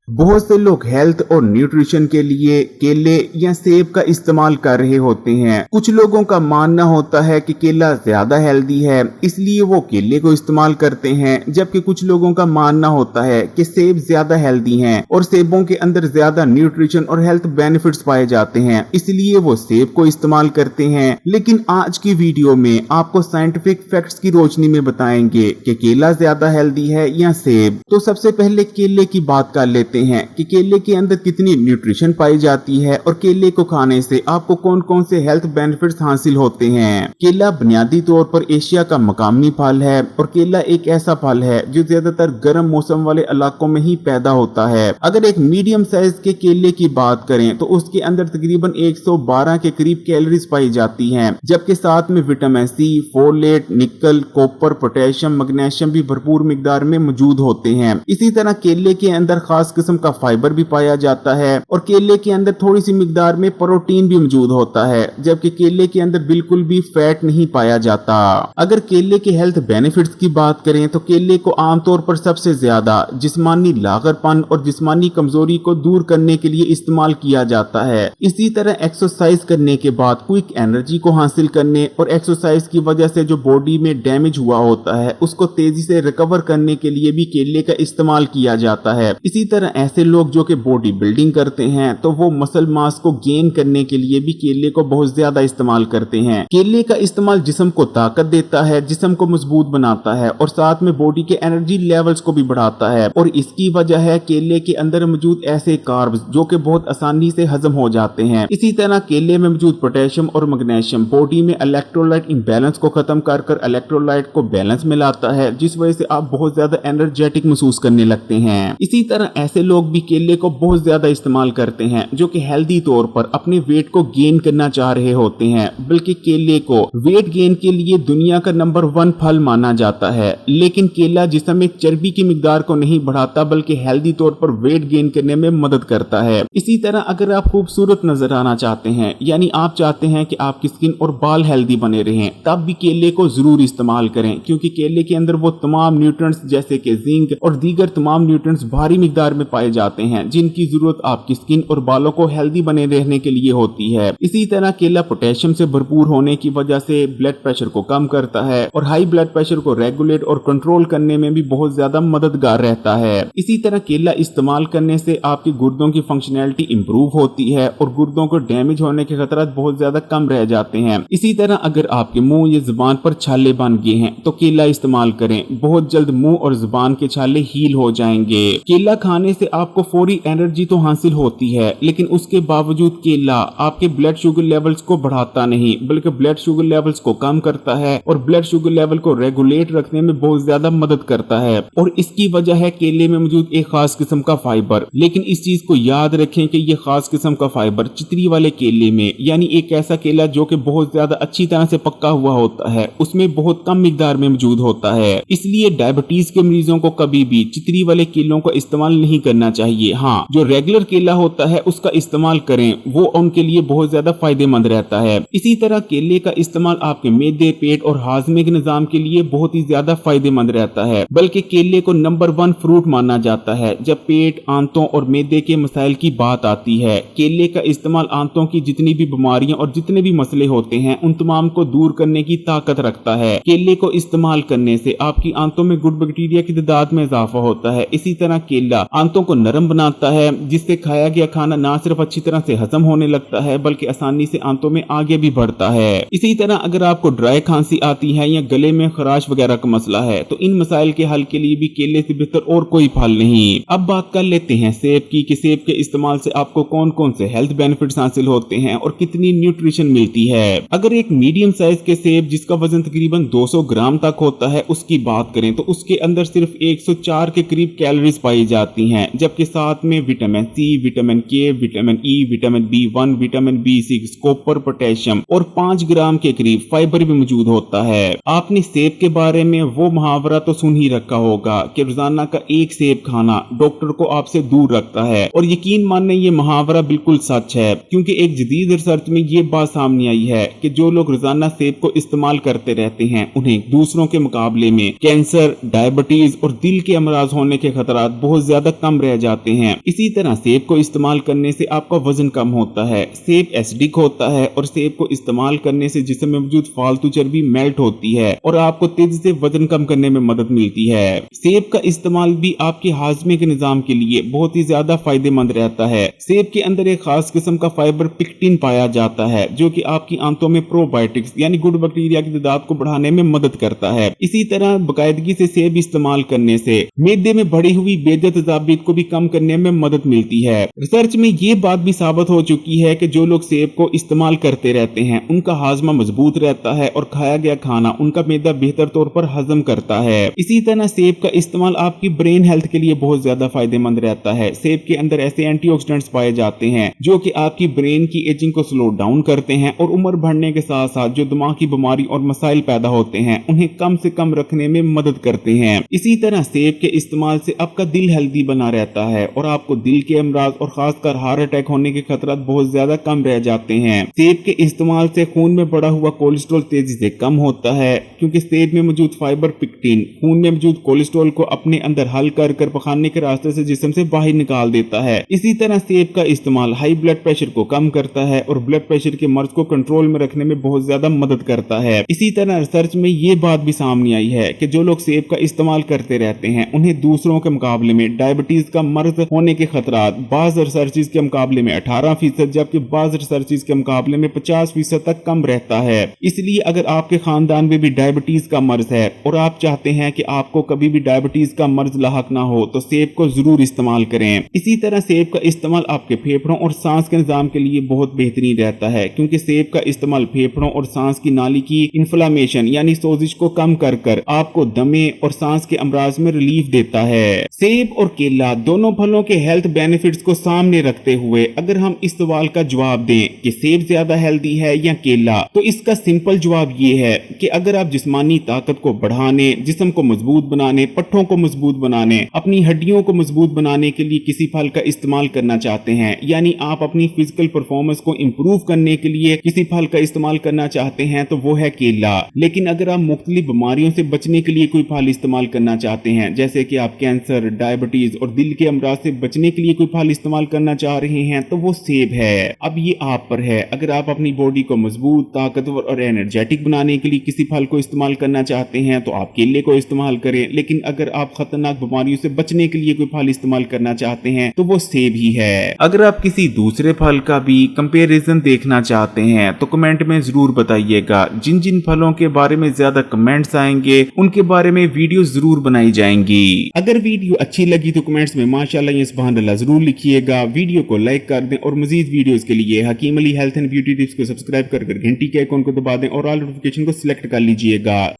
बहुत से लोग हेल्थ और न्यूट्रिशन के लिए केले या सेब का इस्तेमाल कर रहे होते हैं। कुछ लोगों का मानना होता है कि केला ज्यादा हेल्दी है, इसलिए वो केले को इस्तेमाल करते हैं, जबकि कुछ लोगों का मानना होता है कि सेब ज्यादा हेल्दी हैं और सेबों के अंदर ज्यादा न्यूट्रिशन और हेल्थ बेनिफिट्स पाए जाते हैं, इसलिए वो सेब को इस्तेमाल करते हैं। लेकिन आज की वीडियो में आपको साइंटिफिक फैक्ट्स की रोशनी में बताएंगे कि केला ज्यादा हेल्दी है या सेब। तो सबसे पहले केले की बात कर लेते हैं कि केले के अंदर कितनी न्यूट्रिशन पाई जाती है और केले को खाने से आपको कौन कौन से हेल्थ बेनिफिट्स हासिल होते हैं। केला बुनियादी तौर पर एशिया का मकामी फल है और केला एक ऐसा फल है जो ज्यादातर गर्म मौसम वाले इलाकों में ही पैदा होता है। अगर एक मीडियम साइज के केले की बात करें तो उसके अंदर तकरीबन 112 के करीब कैलोरीज पाई जाती हैं, जबकि साथ में विटामिन सी, फोलेट, निकल, कॉपर, पोटेशियम, मैग्नीशियम भी भरपूर मिकदार में मौजूद होते हैं। इसी तरह केले के अंदर खास किस्म का फाइबर भी पाया जाता है और केले के अंदर थोड़ी सी मिकदार में प्रोटीन भी मौजूद होता है, जबकि केले के अंदर बिल्कुल भी फैट नहीं पाया जाता। अगर केले के हेल्थ बेनिफिट्स की बात करें तो केले को आमतौर पर सबसे ज्यादा जिस्मानी लागरपन और जिस्मानी कमजोरी को दूर करने के लिए इस्तेमाल किया जाता है। इसी तरह एक्सरसाइज करने के बाद क्विक एनर्जी को हासिल करने और एक्सरसाइज की वजह से जो बॉडी में डैमेज हुआ होता है उसको तेजी से रिकवर करने के लिए भी केले का इस्तेमाल किया जाता है। इसी तरह ऐसे लोग जो कि बॉडी बिल्डिंग करते हैं तो वो मसल मास को गेन करने के लिए भी केले को बहुत ज्यादा इस्तेमाल करते हैं। केले का इस्तेमाल जिस्म को ताकत देता है, जिस्म को मजबूत बनाता है और साथ में बॉडी के एनर्जी लेवल्स को भी बढ़ाता है और इसकी वजह है केले के अंदर मौजूद ऐसे कार्ब्स जो कि बहुत आसानी से हजम हो जाते हैं। इसी तरह केले में मौजूद पोटेशियम और मैग्नीशियम बॉडी में इलेक्ट्रोलाइट इम्बैलेंस को खत्म कर इलेक्ट्रोलाइट को बैलेंस में लाता है, जिस वजह से आप बहुत ज्यादा एनर्जेटिक महसूस करने लगते हैं। इसी तरह ऐसे लोग भी केले को बहुत ज्यादा इस्तेमाल करते हैं जो कि हेल्दी तौर पर अपने वेट को गेन करना चाह रहे होते हैं, बल्कि केले को वेट गेन के लिए दुनिया का नंबर 1 फल माना जाता है। लेकिन केला जिस्म में चर्बी की मिकदार को नहीं बढ़ाता बल्कि हेल्दी तौर पर वेट गेन करने में मदद करता है। इसी तरह अगर आप खूबसूरत नजर आना चाहते हैं, यानी आप चाहते हैं कि आपकी स्किन और बाल हेल्दी बने रहें, तब भी केले को जरूर इस्तेमाल करें, क्योंकि केले के अंदर वो तमाम न्यूट्रिएंट्स जैसे कि जिंक और दीगर तमाम न्यूट्रिएंट्स भारी मिकदार में पाए जाते हैं जिनकी जरूरत आपकी स्किन और बालों को हेल्दी बने रहने के लिए होती है। इसी तरह केला पोटेशियम से भरपूर होने की वजह से ब्लड प्रेशर को कम करता है और हाई ब्लड प्रेशर को रेगुलेट और कंट्रोल करने में भी बहुत ज्यादा मददगार रहता है। इसी तरह केला इस्तेमाल करने से आपके गुर्दों की फंक्शनैलिटी इंप्रूव होती है और गुर्दों को डैमेज होने के खतरा बहुत ज्यादा कम रह जाते हैं। इसी तरह अगर आपके मुंह या जुबान पर छाले बन गए हैं तो केला इस्तेमाल करें, बहुत जल्द मुंह और जुबान के छाले हील हो जाएंगे। केला खाने से आपको फौरी एनर्जी तो हासिल होती है, लेकिन उसके बावजूद केला आपके ब्लड शुगर लेवल्स को बढ़ाता नहीं बल्कि ब्लड शुगर लेवल्स को कम करता है और ब्लड शुगर लेवल को रेगुलेट रखने में बहुत ज्यादा मदद करता है। और इसकी वजह है केले में मौजूद एक खास किस्म का फाइबर। लेकिन इस चीज को याद रखें कि ये खास किस्म का फाइबर चितरी वाले केले में, यानी एक ऐसा केला जो कि बहुत ज्यादा अच्छी तरह से पक्का हुआ होता है, उसमें बहुत कम मिकदार में मौजूद होता है। इसलिए डायबिटीज के मरीजों को कभी भी चितरी वाले केलों का इस्तेमाल नहीं करना चाहिए। हाँ, जो रेगुलर केला होता है उसका इस्तेमाल करें, वो उनके लिए बहुत ज्यादा फायदेमंद रहता है। इसी तरह केले का इस्तेमाल आपके मैदे, पेट और हाजमे के निजाम के लिए बहुत ही ज्यादा फायदेमंद रहता है, बल्कि केले को नंबर 1 फ्रूट माना जाता है जब पेट, आंतों और मैदे के मसाइल की बात आती है। केले का इस्तेमाल आंतों की जितनी भी बीमारियां और जितने भी मसले होते हैं उन तमाम को दूर करने की ताकत रखता है। केले को इस्तेमाल करने से आपकी आंतों में गुड बैक्टीरिया की तादाद में इजाफा होता है। इसी तरह केला आंतों को नरम बनाता है, जिससे खाया गया खाना ना सिर्फ अच्छी तरह से हजम होने लगता है बल्कि आसानी से आंतों में आगे भी बढ़ता है। इसी तरह अगर आपको ड्राई खांसी आती है या गले में खराश वगैरह का मसला है तो इन मसाइल के हल के लिए भी केले से बेहतर और कोई फल नहीं। अब बात कर लेते हैं सेब की कि सेब के इस्तेमाल से आपको कौन कौन से हेल्थ बेनिफिट्स हासिल होते हैं और कितनी न्यूट्रिशन मिलती है। अगर एक मीडियम साइज के सेब जिसका वजन तकरीबन 200 ग्राम तक होता है उसकी बात करें तो उसके अंदर सिर्फ 104 के करीब कैलोरीज पाई जाती हैं, जबकि साथ में विटामिन सी, विटामिन के, vitamin E, vitamin B1, vitamin B6, copper, potassium और 5 ग्राम के करीब फाइबर भी मौजूद होता है। आपने सेब के बारे में वो मुहावरा तो सुन ही रखा होगा कि रोजाना का एक सेब खाना डॉक्टर को आपसे दूर रखता है, और यकीन मानने ये मुहावरा बिल्कुल सच है, क्योंकि एक जदीद रिसर्च में ये बात सामने आई है कि जो लोग रोजाना सेब को इस्तेमाल करते रहते हैं उन्हें दूसरों के मुकाबले में कैंसर, डायबिटीज और दिल के अमराज होने के खतरात बहुत ज्यादा कम कम रह जाते हैं। इसी तरह सेब को इस्तेमाल करने से आपका वजन कम होता है। सेब एसिडिक होता है और सेब को इस्तेमाल करने से जिस्म में मौजूद फालतू चर्बी मेल्ट होती है और आपको तेजी से वजन कम करने में मदद मिलती है। सेब का इस्तेमाल भी आपके हाजमे के निजाम के लिए बहुत ही ज्यादा फायदेमंद रहता है। सेब के अंदर एक खास किस्म का फाइबर पिक्टिन पाया जाता है जो कि आपकी आंतों में प्रोबायोटिक्स यानी गुड बैक्टीरिया की तादाद को बढ़ाने में मदद करता है। इसी तरह बाकायदगी से सेब इस्तेमाल करने से मैदे में बढ़ी हुई बेजा तेजाबियत को भी कम करने में मदद मिलती है। रिसर्च में ये बात भी साबित हो चुकी है कि जो लोग सेब को इस्तेमाल करते रहते हैं उनका हाजमा मजबूत रहता है और खाया गया खाना उनका मैदा बेहतर तौर पर हजम करता है। इसी तरह सेब का इस्तेमाल आपकी ब्रेन हेल्थ के लिए बहुत ज्यादा फायदेमंद रहता है। सेब के अंदर ऐसे एंटीऑक्सीडेंट्स पाए जाते हैं जो कि आपकी ब्रेन की एजिंग को स्लो डाउन करते हैं और उम्र बढ़ने के साथ साथ जो दिमाग की बीमारी और मसाइल पैदा होते हैं उन्हें कम से कम रखने में मदद करते हैं। इसी तरह सेब के इस्तेमाल से आपका दिल हेल्दी बना रहता है और आपको दिल के अमराज और खासकर हार्ट अटैक होने के खतरा बहुत ज्यादा कम रह जाते हैं। सेब के इस्तेमाल से खून में बढ़ा हुआ कोलेस्ट्रॉल तेजी से कम होता है क्योंकि सेब में मौजूद फाइबर पिक्टिन खून में मौजूद कोलेस्ट्रॉल को अपने अंदर हल कर पखाने के रास्ते से जिस्म से बाहर निकाल देता है। इसी तरह सेब का इस्तेमाल हाई ब्लड प्रेशर को कम करता है और ब्लड प्रेशर के मर्ज को कंट्रोल में रखने में बहुत ज्यादा मदद करता है। इसी तरह रिसर्च में ये बात भी सामने आई है कि जो लोग सेब का इस्तेमाल करते रहते हैं उन्हें दूसरों के मुकाबले में डायबिटीज का मर्ज होने के खतरात बाज रिसर्चेस के मुकाबले में 18% जबकि बाज रिसर्चेस के मुकाबले में 50% तक कम रहता है। इसलिए अगर आपके खानदान में भी डायबिटीज का मर्ज है और आप चाहते हैं कि आपको कभी भी डायबिटीज का मर्ज लाहक ना हो तो सेब को जरूर इस्तेमाल करें। इसी तरह सेब का इस्तेमाल आपके फेफड़ों और सांस के निजाम के लिए बहुत बेहतरीन रहता है क्योंकि सेब का इस्तेमाल फेफड़ों और सांस की नाली की इन्फ्लामेशन यानी सोजिश को कम कर आपको दमे और सांस के अमराज में रिलीफ देता है। सेब और केला दोनों फलों के हेल्थ बेनिफिट्स को सामने रखते हुए अगर हम इस सवाल का जवाब दें कि सेब ज्यादा हेल्दी है या केला तो इसका सिंपल जवाब ये है कि अगर आप जिस्मानी ताकत को बढ़ाने, जिस्म को मजबूत बनाने, पट्टों को मजबूत बनाने, अपनी हड्डियों को मजबूत बनाने के लिए किसी फल का इस्तेमाल करना चाहते हैं यानी आप अपनी फिजिकल परफॉर्मेंस को इंप्रूव करने के लिए किसी फल का इस्तेमाल करना चाहते हैं तो वो है केला। लेकिन अगर आप मुख्तलिफ बीमारियों से बचने के लिए कोई फल इस्तेमाल करना चाहते हैं जैसे कि आप कैंसर, डायबिटीज और दिल के अमराज से बचने के लिए कोई फल इस्तेमाल करना चाह रहे हैं तो वो सेब है। अब ये आप पर है। अगर आप अपनी बॉडी को मजबूत, ताकतवर और एनर्जेटिक बनाने के लिए किसी फल को इस्तेमाल करना चाहते हैं तो आप केले को इस्तेमाल करें। लेकिन अगर आप खतरनाक बीमारियों से बचने के लिए कोई फल इस्तेमाल करना चाहते हैं तो वो सेब ही है। अगर आप किसी दूसरे फल का भी कंपैरिजन देखना चाहते हैं तो कमेंट में जरूर बताइएगा। जिन जिन फलों के बारे में ज्यादा कमेंट्स आएंगे उनके बारे में वीडियो जरूर बनाई जाएंगी। अगर वीडियो अच्छी लगी तो कमेंट्स में माशाल्लाह या सुभान अल्लाह जरूर लिखिएगा। वीडियो को लाइक कर दें और मजीद वीडियोस के लिए Hakeem Ali health and beauty tips को सब्सक्राइब कर घंटी के आइकन को दबा दें और ऑल नोटिफिकेशन को सिलेक्ट कर लीजिएगा।